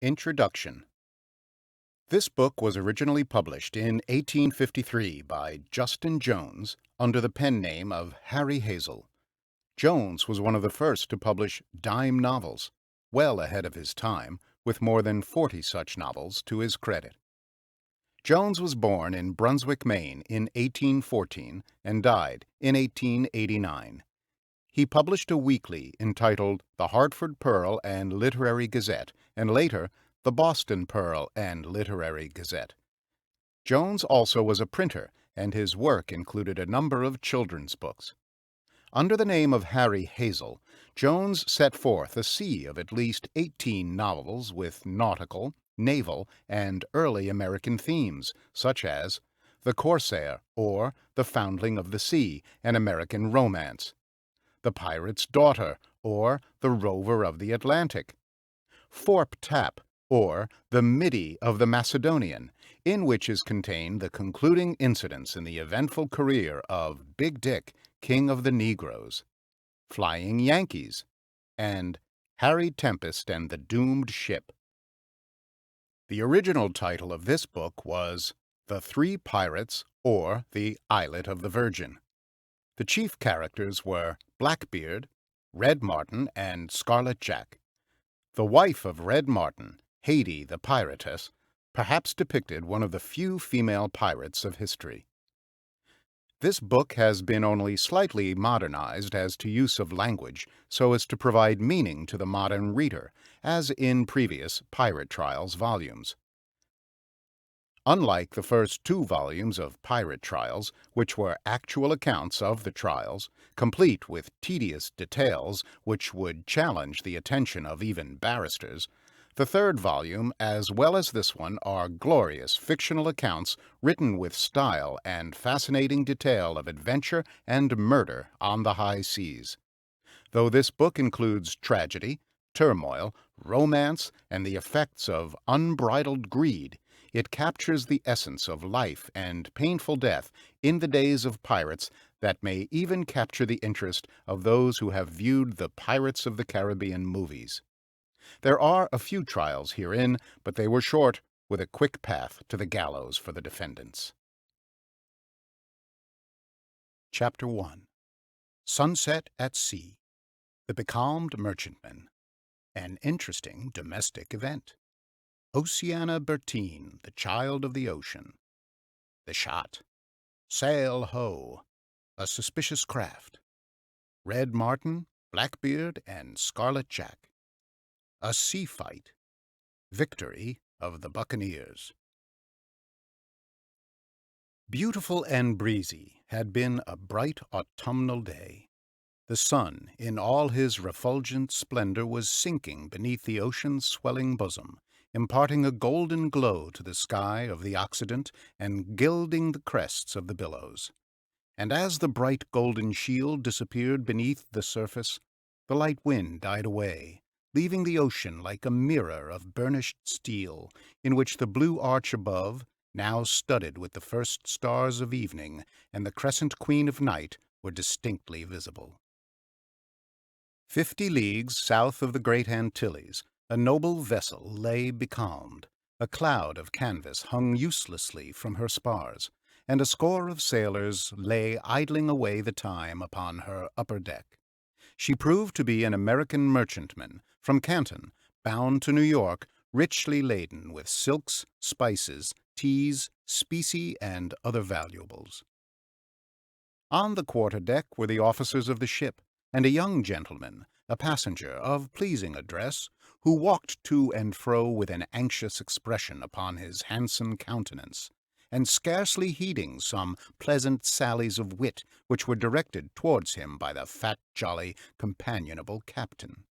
Introduction. This book was originally published in 1853 by Justin Jones under the pen name of Harry Hazel. Jones was one of the first to publish dime novels, well ahead of his time, with more than 40 such novels to his credit. Jones was born in Brunswick, Maine in 1814 and died in 1889. He published a weekly entitled The Hartford Pearl and Literary Gazette, and later the Boston Pearl and Literary Gazette. Jones also was a printer, and his work included a number of children's books. Under the name of Harry Hazel, Jones set forth a sea of at least 18 novels with nautical, naval, and early American themes, such as The Corsair, or The Foundling of the Sea, an American romance; The Pirate's Daughter, or The Rover of the Atlantic; Forp Tap, or The Middy of the Macedonian, in which is contained the concluding incidents in the eventful career of Big Dick, King of the Negroes; Flying Yankees; and Harry Tempest and the Doomed Ship. The original title of this book was The Three Pirates, or The Islet of the Virgin. The chief characters were Blackbeard, Red Martin, and Scarlet Jack. The wife of Red Martin, Haidee the Piratess, perhaps depicted one of the few female pirates of history. This book has been only slightly modernized as to use of language so as to provide meaning to the modern reader, as in previous Pirate Trials volumes. Unlike the first two volumes of Pirate Trials, which were actual accounts of the trials, complete with tedious details which would challenge the attention of even barristers, the third volume, as well as this one, are glorious fictional accounts written with style and fascinating detail of adventure and murder on the high seas. Though this book includes tragedy, turmoil, romance, and the effects of unbridled greed, it captures the essence of life and painful death in the days of pirates that may even capture the interest of those who have viewed the Pirates of the Caribbean movies. There are a few trials herein, but they were short, with a quick path to the gallows for the defendants. Chapter 1. Sunset at Sea. The Becalmed Merchantman. An interesting domestic event. Oceana Bertine, the child of the ocean. The shot. Sail ho! A suspicious craft. Red Martin, Blackbeard, and Scarlet Jack. A sea fight. Victory of the buccaneers. Beautiful and breezy had been a bright autumnal day. The sun, in all his refulgent splendor, was sinking beneath the ocean's swelling bosom, imparting a golden glow to the sky of the Occident and gilding the crests of the billows. And as the bright golden shield disappeared beneath the surface, the light wind died away, leaving the ocean like a mirror of burnished steel, in which the blue arch above, now studded with the first stars of evening and the crescent queen of night, were distinctly visible. 50 leagues south of the Great Antilles, a noble vessel lay becalmed. A cloud of canvas hung uselessly from her spars, and a score of sailors lay idling away the time upon her upper deck. She proved to be an American merchantman from Canton, bound to New York, richly laden with silks, spices, teas, specie, and other valuables. On the quarter-deck were the officers of the ship, and a young gentleman, a passenger of pleasing address, who walked to and fro with an anxious expression upon his handsome countenance, and scarcely heeding some pleasant sallies of wit which were directed towards him by the fat, jolly, companionable captain.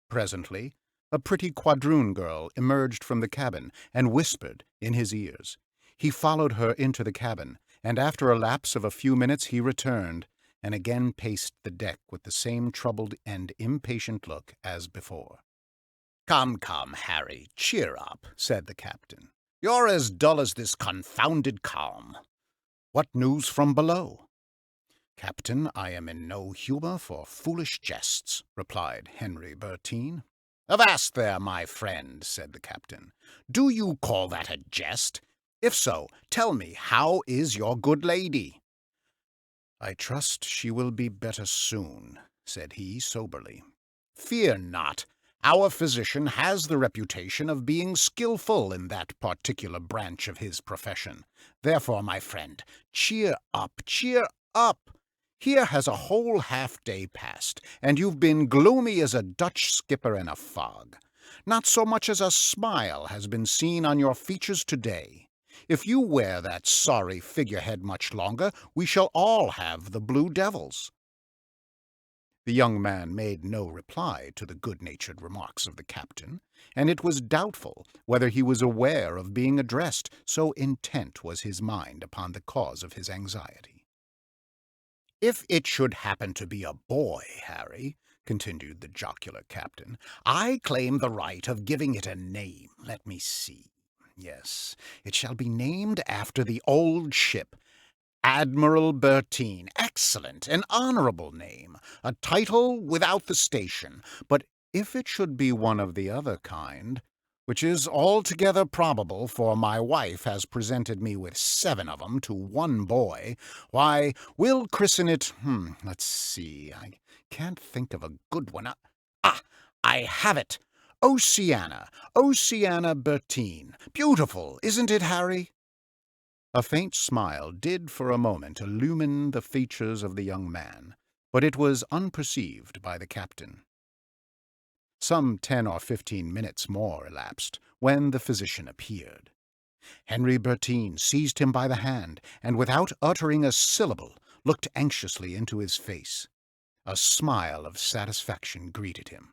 Presently, a pretty quadroon girl emerged from the cabin and whispered in his ears. He followed her into the cabin, and after a lapse of a few minutes he returned, and again paced the deck with the same troubled and impatient look as before. "Come, come, Harry, cheer up," said the captain. "You're as dull as this confounded calm. What news from below?" "Captain, I am in no humor for foolish jests," replied Henry Bertine. "Avast there, my friend," said the captain. "Do you call that a jest? If so, tell me, how is your good lady?" "I trust she will be better soon," said he soberly. "Fear not. Our physician has the reputation of being skillful in that particular branch of his profession. Therefore, my friend, cheer up, cheer up. Here has a whole half-day passed, and you've been gloomy as a Dutch skipper in a fog. Not so much as a smile has been seen on your features today. If you wear that sorry figurehead much longer, we shall all have the blue devils." The young man made no reply to the good-natured remarks of the captain, and it was doubtful whether he was aware of being addressed, so intent was his mind upon the cause of his anxiety. "If it should happen to be a boy, Harry," continued the jocular captain, "I claim the right of giving it a name. Let me see. Yes, it shall be named after the old ship, Admiral Bertine. Excellent, an honorable name, a title without the station. But if it should be one of the other kind, which is altogether probable, for my wife has presented me with 7 of 'em to one boy, why, we'll christen it, let's see, I can't think of a good one. I have it! Oceana Bertine. Beautiful, isn't it, Harry?" A faint smile did for a moment illumine the features of the young man, but it was unperceived by the captain. Some 10 or 15 minutes more elapsed, when the physician appeared. Henry Bertine seized him by the hand, and without uttering a syllable, looked anxiously into his face. A smile of satisfaction greeted him.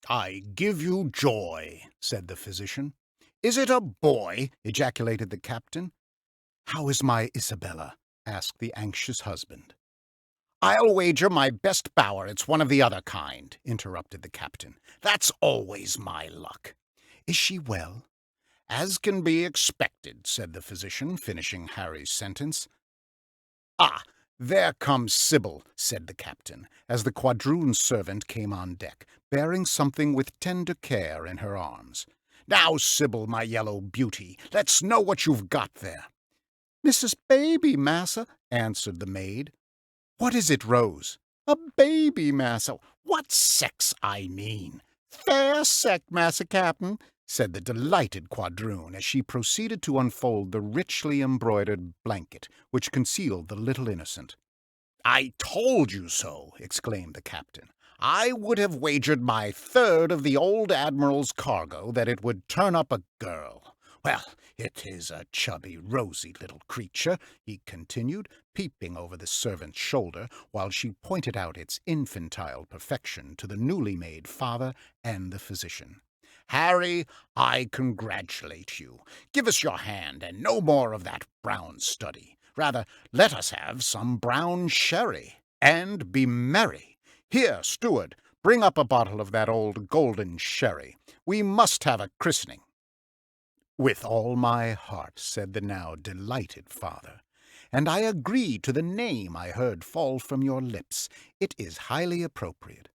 "I give you joy," said the physician. "Is it a boy?" ejaculated the captain. "How is my Isabella?" asked the anxious husband. "I'll wager my best bower it's one of the other kind," interrupted the captain. "That's always my luck." "Is she well?" "As can be expected," said the physician, finishing Harry's sentence. "Ah, there comes Sybil," said the captain, as the quadroon servant came on deck, bearing something with tender care in her arms. "Now, Sybil, my yellow beauty, let's know what you've got there." "Mrs. Baby, massa," answered the maid. "What is it, Rose?" "A baby, massa." "What sex, I mean?" "Fair sex, massa cap'n," said the delighted quadroon, as she proceeded to unfold the richly embroidered blanket which concealed the little innocent. "I told you so!" exclaimed the captain. "I would have wagered my third of the old admiral's cargo that it would turn up a girl. Well, it is a chubby, rosy little creature," he continued, peeping over the servant's shoulder, while she pointed out its infantile perfection to the newly-made father and the physician. "Harry, I congratulate you. Give us your hand, and no more of that brown study. Rather, let us have some brown sherry, and be merry. Here, steward, bring up a bottle of that old golden sherry. We must have a christening." "With all my heart," said the now delighted father, "and I agree to the name I heard fall from your lips. It is highly appropriate."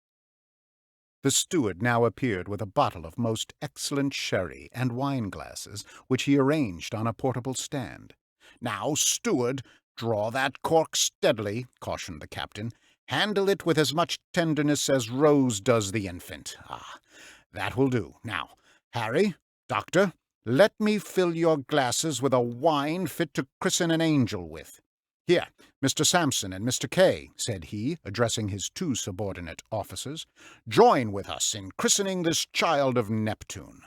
The steward now appeared with a bottle of most excellent sherry and wine-glasses, which he arranged on a portable stand. "Now, steward, draw that cork steadily," cautioned the captain. "Handle it with as much tenderness as Rose does the infant. That will do. Now, Harry, doctor, let me fill your glasses with a wine fit to christen an angel with. Here, Mr. Sampson and Mr. Kay," said he, addressing his 2 subordinate officers, "join with us in christening this child of Neptune."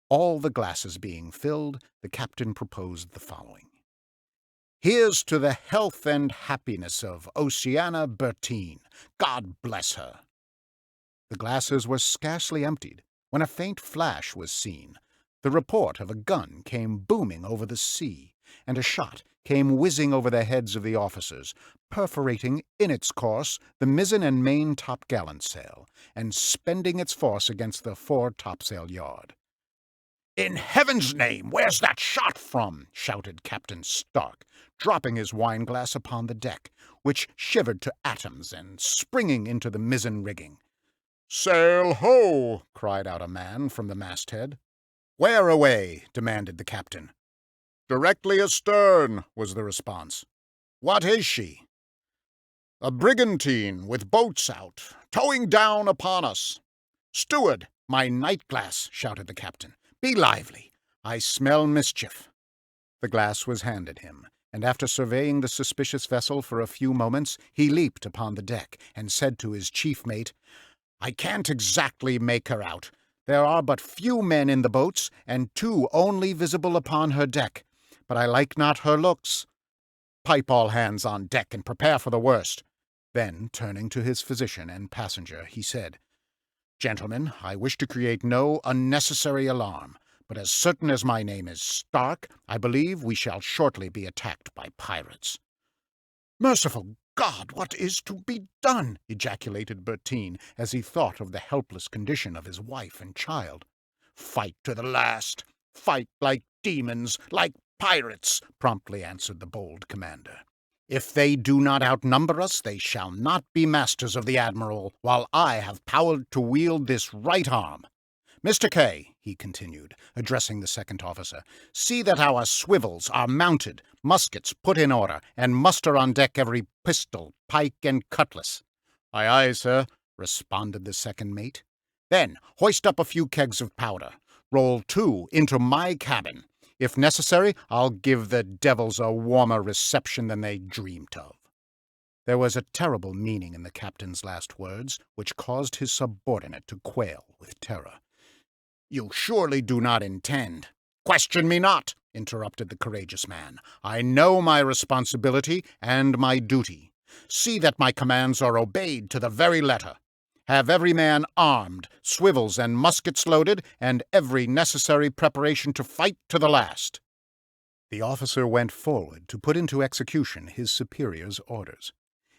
All the glasses being filled, the captain proposed the following: "Here's to the health and happiness of Oceana Bertine. God bless her." The glasses were scarcely emptied when a faint flash was seen. The report of a gun came booming over the sea, and a shot came whizzing over the heads of the officers, perforating in its course the mizzen and main topgallant sail, and spending its force against the fore topsail yard. "In heaven's name, where's that shot from?" shouted Captain Stark, dropping his wine-glass upon the deck, which shivered to atoms, and springing into the mizzen rigging. "Sail ho!" cried out a man from the masthead. "Where away?" demanded the captain. "Directly astern," was the response. "What is she?" "A brigantine with boats out, towing down upon us." "Steward, my night-glass!" shouted the captain. "Be lively! I smell mischief." The glass was handed him, and after surveying the suspicious vessel for a few moments, he leaped upon the deck, and said to his chief mate, "I can't exactly make her out. There are but few men in the boats, and 2 only visible upon her deck. But I like not her looks. Pipe all hands on deck, and prepare for the worst." Then, turning to his physician and passenger, he said, "Gentlemen, I wish to create no unnecessary alarm, but as certain as my name is Stark, I believe we shall shortly be attacked by pirates." "Merciful God, what is to be done?" ejaculated Bertin, as he thought of the helpless condition of his wife and child. "Fight to the last! Fight like demons, like pirates!" promptly answered the bold commander. "If they do not outnumber us, they shall not be masters of the Admiral, while I have power to wield this right arm. Mr. K," he continued, addressing the second officer, "see that our swivels are mounted, muskets put in order, and muster on deck every pistol, pike, and cutlass." "Aye, aye, sir," responded the second mate. "Then hoist up a few kegs of powder. Roll 2 into my cabin. If necessary, I'll give the devils a warmer reception than they dreamed of." There was a terrible meaning in the captain's last words, which caused his subordinate to quail with terror. "You surely do not intend—" "Question me not," interrupted the courageous man. "I know my responsibility and my duty. See that my commands are obeyed to the very letter. Have every man armed, swivels and muskets loaded, and every necessary preparation to fight to the last." The officer went forward to put into execution his superior's orders.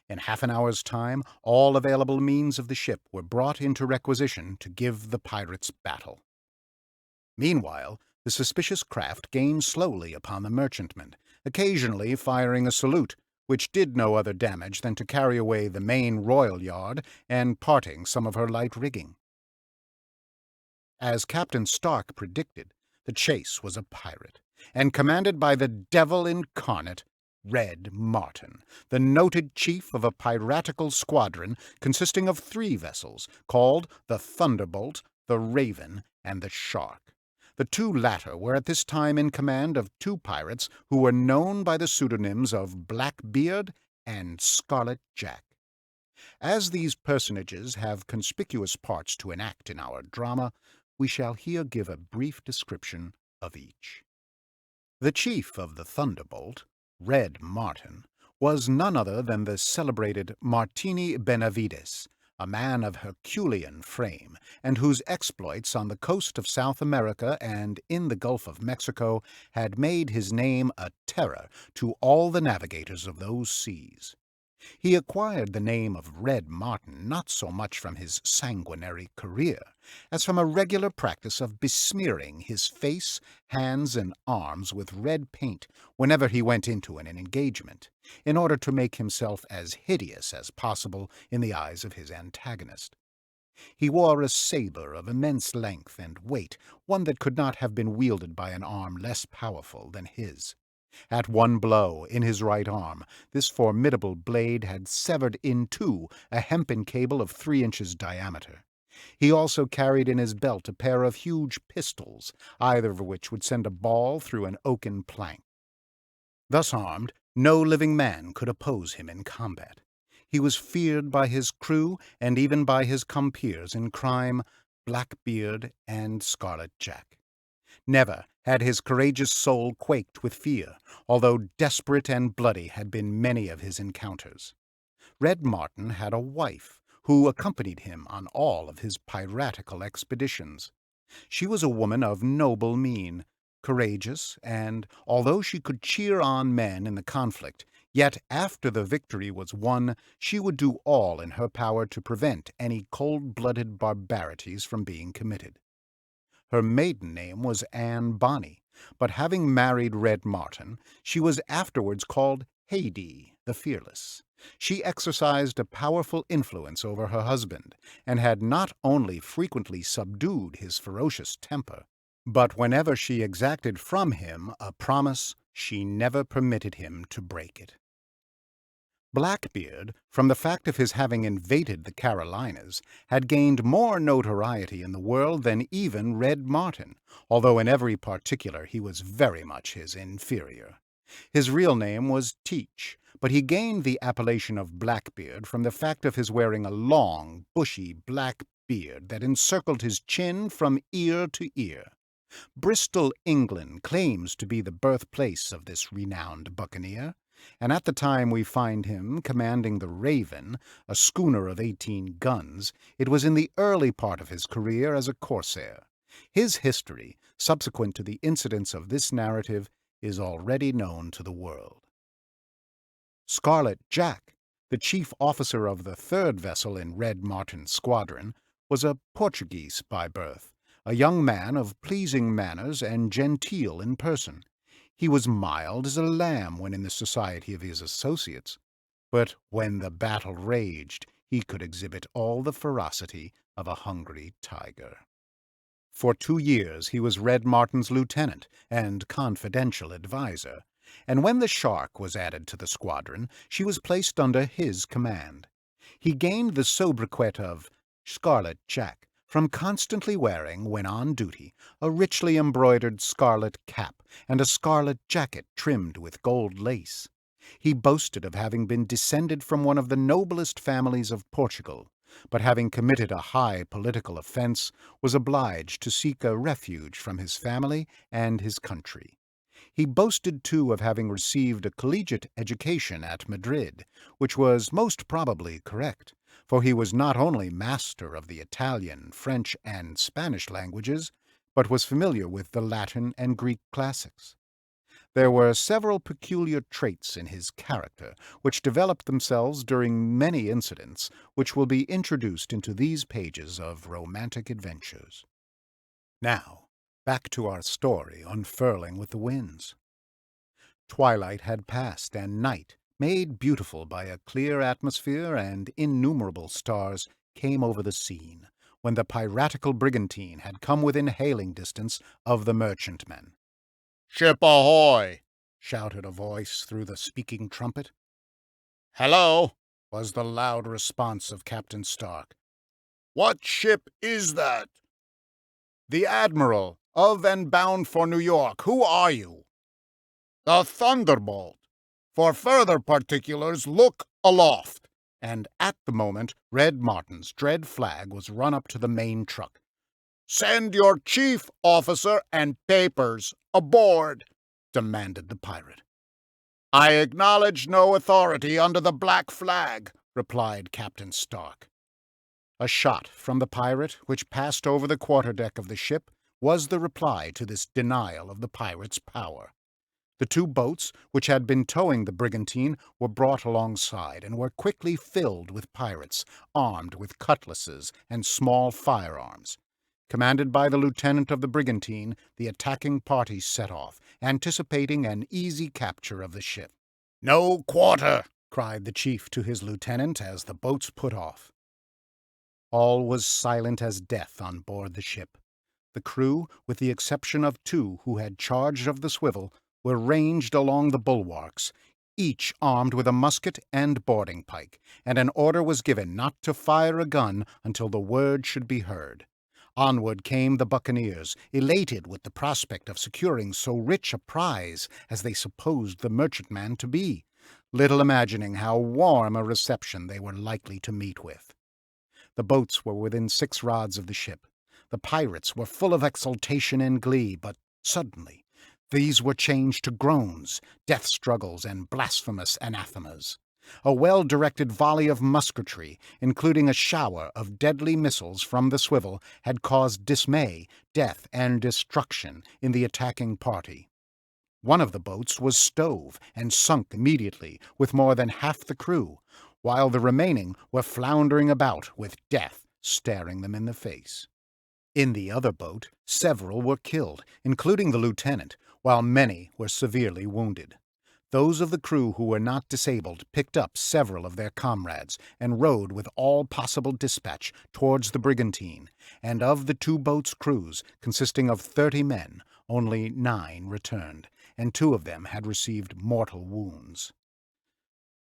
In half an hour's time, all available means of the ship were brought into requisition to give the pirates battle. Meanwhile, the suspicious craft gained slowly upon the merchantman, occasionally firing a salute, which did no other damage than to carry away the main royal yard and parting some of her light rigging. As Captain Stark predicted, the chase was a pirate, and commanded by the devil incarnate, Red Martin, the noted chief of a piratical squadron consisting of 3 vessels, called the Thunderbolt, the Raven, and the Shark. The 2 latter were at this time in command of 2 pirates who were known by the pseudonyms of Blackbeard and Scarlet Jack. As these personages have conspicuous parts to enact in our drama, we shall here give a brief description of each. The chief of the Thunderbolt, Red Martin, was none other than the celebrated Martini Benavides, a man of Herculean frame, and whose exploits on the coast of South America and in the Gulf of Mexico had made his name a terror to all the navigators of those seas. He acquired the name of Red Martin not so much from his sanguinary career as from a regular practice of besmearing his face, hands, and arms with red paint whenever he went into an engagement, in order to make himself as hideous as possible in the eyes of his antagonist. He wore a saber of immense length and weight, one that could not have been wielded by an arm less powerful than his. At one blow, in his right arm, this formidable blade had severed in 2 a hempen cable of 3 inches diameter. He also carried in his belt a pair of huge pistols, either of which would send a ball through an oaken plank. Thus armed, no living man could oppose him in combat. He was feared by his crew and even by his compeers in crime, Blackbeard and Scarlet Jack. Never had his courageous soul quaked with fear, although desperate and bloody had been many of his encounters. Red Martin had a wife, who accompanied him on all of his piratical expeditions. She was a woman of noble mien, courageous, and, although she could cheer on men in the conflict, yet after the victory was won, she would do all in her power to prevent any cold-blooded barbarities from being committed. Her maiden name was Anne Bonny, but having married Red Martin, she was afterwards called Haidee the Fearless, She exercised a powerful influence over her husband, and had not only frequently subdued his ferocious temper, but whenever she exacted from him a promise, she never permitted him to break it. Blackbeard, from the fact of his having invaded the Carolinas, had gained more notoriety in the world than even Red Martin, although in every particular he was very much his inferior. His real name was Teach, but he gained the appellation of Blackbeard from the fact of his wearing a long, bushy black beard that encircled his chin from ear to ear. Bristol, England, claims to be the birthplace of this renowned buccaneer, and at the time we find him commanding the Raven, a schooner of 18 guns, it was in the early part of his career as a corsair. His history, subsequent to the incidents of this narrative, is already known to the world. Scarlet Jack, the chief officer of the third vessel in Red Martin's squadron, was a Portuguese by birth, a young man of pleasing manners and genteel in person. He was mild as a lamb when in the society of his associates, but when the battle raged, he could exhibit all the ferocity of a hungry tiger. For 2 years he was Red Martin's lieutenant and confidential adviser, and when the Shark was added to the squadron, she was placed under his command. He gained the sobriquet of Scarlet Jack from constantly wearing, when on duty, a richly embroidered scarlet cap and a scarlet jacket trimmed with gold lace. He boasted of having been descended from one of the noblest families of Portugal, but having committed a high political offense, was obliged to seek a refuge from his family and his country. He boasted, too, of having received a collegiate education at Madrid, which was most probably correct, for he was not only master of the Italian, French, and Spanish languages, but was familiar with the Latin and Greek classics. There were several peculiar traits in his character, which developed themselves during many incidents, which will be introduced into these pages of romantic adventures. Now, back to our story unfurling with the winds. Twilight had passed, and night, made beautiful by a clear atmosphere and innumerable stars, came over the scene, when the piratical brigantine had come within hailing distance of the merchantmen. "Ship ahoy!" shouted a voice through the speaking trumpet. "Hello!" Was the loud response of Captain Stark. "What ship is that?" The Admiral, of and bound for New York. Who are you? "The Thunderbolt. For further particulars, look aloft." And at the moment, Red Martin's dread flag was run up to the main truck. "Send your chief officer and papers aboard," demanded the pirate. "I acknowledge no authority under the black flag," replied Captain Stark. A shot from the pirate, which passed over the quarterdeck of the ship, was the reply to this denial of the pirate's power. The 2 boats, which had been towing the brigantine, were brought alongside and were quickly filled with pirates, armed with cutlasses and small firearms. Commanded by the lieutenant of the brigantine, the attacking party set off, anticipating an easy capture of the ship. "No quarter!" cried the chief to his lieutenant as the boats put off. All was silent as death on board the ship. The crew, with the exception of 2 who had charge of the swivel, were ranged along the bulwarks, each armed with a musket and boarding pike, and an order was given not to fire a gun until the word should be heard. Onward came the buccaneers, elated with the prospect of securing so rich a prize as they supposed the merchantman to be, little imagining how warm a reception they were likely to meet with. The boats were within 6 rods of the ship. The pirates were full of exultation and glee, but suddenly these were changed to groans, death struggles, and blasphemous anathemas. A well-directed volley of musketry, including a shower of deadly missiles from the swivel, had caused dismay, death, and destruction in the attacking party. One of the boats was stove and sunk immediately, with more than half the crew, while the remaining were floundering about with death staring them in the face. In the other boat, several were killed, including the lieutenant, while many were severely wounded. Those of the crew who were not disabled picked up several of their comrades and rowed with all possible dispatch towards the brigantine, and of the two boats' crews, consisting of 30 men, only 9 returned, and 2 of them had received mortal wounds.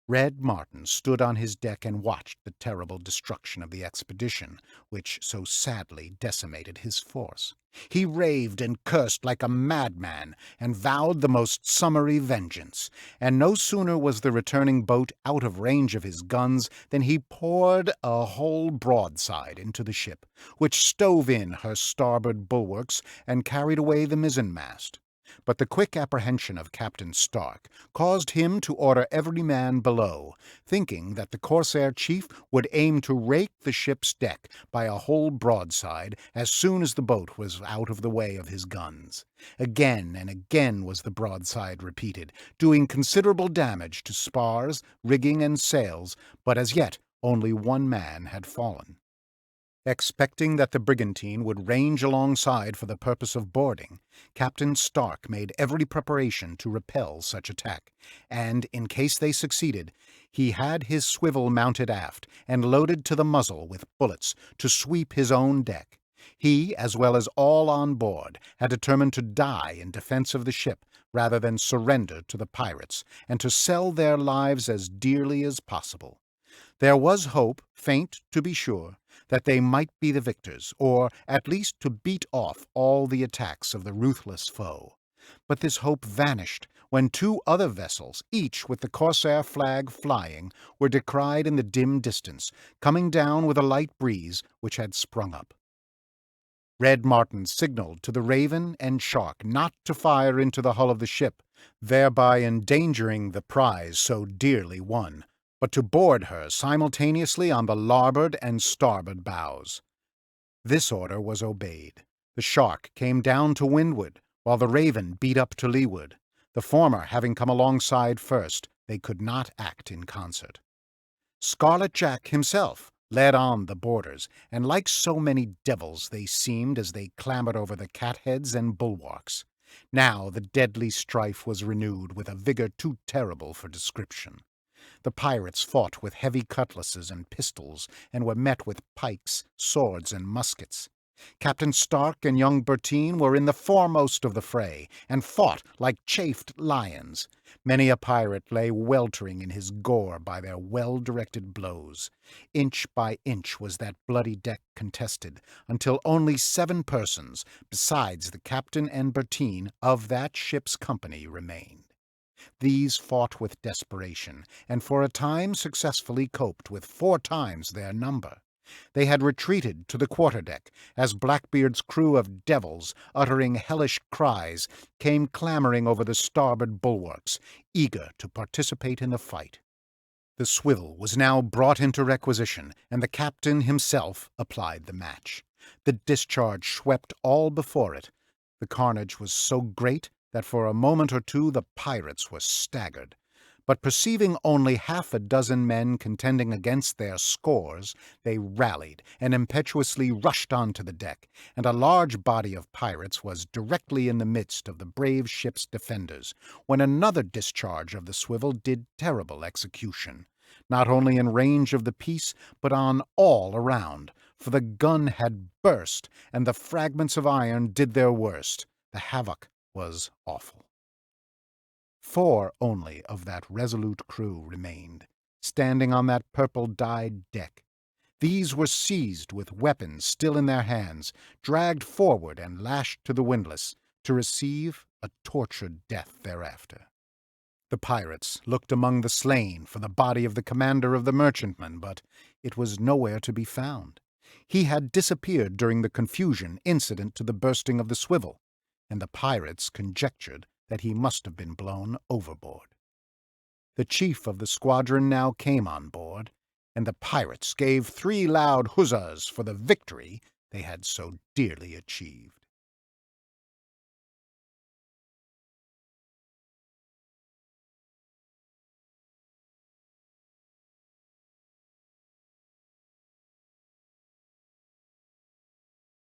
Red Martin stood on his deck and watched the terrible destruction of the expedition, which so sadly decimated his force. He raved and cursed like a madman, and vowed the most summary vengeance, and no sooner was the returning boat out of range of his guns than he poured a whole broadside into the ship, which stove in her starboard bulwarks and carried away the mizzenmast. But the quick apprehension of Captain Stark caused him to order every man below, thinking that the corsair chief would aim to rake the ship's deck by a whole broadside as soon as the boat was out of the way of his guns. Again and again was the broadside repeated, doing considerable damage to spars, rigging, and sails, but as yet only 1 man had fallen. Expecting that the brigantine would range alongside for the purpose of boarding, Captain Stark made every preparation to repel such attack, and, in case they succeeded, he had his swivel mounted aft and loaded to the muzzle with bullets to sweep his own deck. He, as well as all on board, had determined to die in defense of the ship rather than surrender to the pirates, and to sell their lives as dearly as possible. There was hope, faint to be sure, that they might be the victors, or at least to beat off all the attacks of the ruthless foe. But this hope vanished when 2 other vessels, each with the corsair flag flying, were descried in the dim distance, coming down with a light breeze which had sprung up. Red Martin signaled to the Raven and Shark not to fire into the hull of the ship, thereby endangering the prize so dearly won, but to board her simultaneously on the larboard and starboard bows. This order was obeyed. The Shark came down to windward, while the Raven beat up to leeward. The former having come alongside first, they could not act in concert. Scarlet Jack himself led on the boarders, and like so many devils they seemed as they clambered over the catheads and bulwarks. Now the deadly strife was renewed with a vigor too terrible for description. The pirates fought with heavy cutlasses and pistols, and were met with pikes, swords, and muskets. Captain Stark and young Bertine were in the foremost of the fray, and fought like chafed lions. Many a pirate lay weltering in his gore by their well-directed blows. Inch by inch was that bloody deck contested, until only 7 persons, besides the captain and Bertine, of that ship's company remained. These fought with desperation, and for a time successfully coped with 4 times their number. They had retreated to the quarterdeck, as Blackbeard's crew of devils, uttering hellish cries, came clambering over the starboard bulwarks, eager to participate in the fight. The swivel was now brought into requisition, and the captain himself applied the match. The discharge swept all before it. The carnage was so great that for a moment or 2 the pirates were staggered. But perceiving only 6 men contending against their scores, they rallied and impetuously rushed on to the deck, and a large body of pirates was directly in the midst of the brave ship's defenders, when another discharge of the swivel did terrible execution, not only in range of the piece, but on all around, for the gun had burst, and the fragments of iron did their worst. The havoc was awful. 4 only of that resolute crew remained, standing on that purple-dyed deck. These were seized with weapons still in their hands, dragged forward and lashed to the windlass, to receive a tortured death thereafter. The pirates looked among the slain for the body of the commander of the merchantman, but it was nowhere to be found. He had disappeared during the confusion incident to the bursting of the swivel, and the pirates conjectured that he must have been blown overboard. The chief of the squadron now came on board, and the pirates gave 3 loud huzzas for the victory they had so dearly achieved.